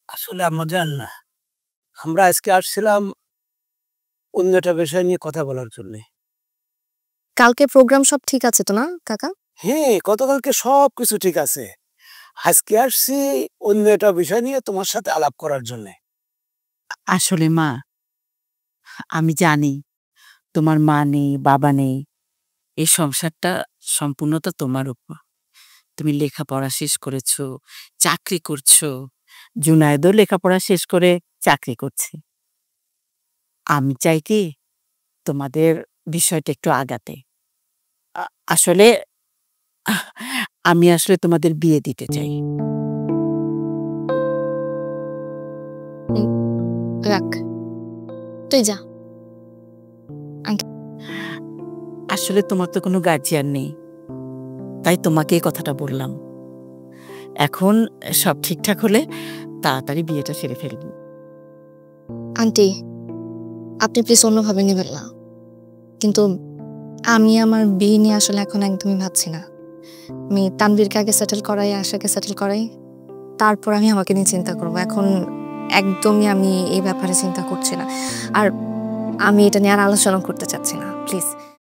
আসলে আম্মাজান, আমরা আজকে আসছিলাম অন্য একটা বিষয় নিয়ে কথা বলার জন্যে। কালকে প্রোগ্রাম সব ঠিক আছে তো না কাকা? হ্যাঁ, গতকালকে সবকিছু ঠিক আছে। আজকে আসছি অন্য একটা বিষয় নিয়ে তোমার সাথে আলাপ করার জন্যে। আসলে মা, আমি জানি তোমার মা নেই, বাবা নেই। এই সংসারটা সম্পূর্ণটা তোমার উপর। তুমি লেখাপড়া শেষ করেছো, চাকরি করছো। জুনায়েদও লেখাপড়া শেষ করে চাকরি করছে। আমি চাই কি তোমাদের বিষয়টা একটু আগাতে। আ আসলে আহ আমি আসলে তোমাদের বিয়ে দিতে চাই। রাখ, তুই যা। আসলে তোমার তো কোনো গার্জিয়ান নেই। তাই তোমাকে এই কথাটা বললাম। এখন সব ঠিকঠাক হলে তাড়াতাড়ি বিয়েটা সেরে ফেলব। আন্টি, আপনি প্লিজ অন্যভাবে নেবেন না, কিন্তু আমি আমার বিয়ে নিয়ে আসলে এখন একদমই ভাবছি না। আমি তানভীরকে আগে সেটেল করাই, আশাকে সেটেল করাই, তারপর আমি আমাকে নিয়ে চিন্তা করব। এখন একদমই আমি এই ব্যাপারে চিন্তা করছি না, আর আমি এটা নিয়ে আর আলোচনা করতে চাচ্ছি না, প্লিজ।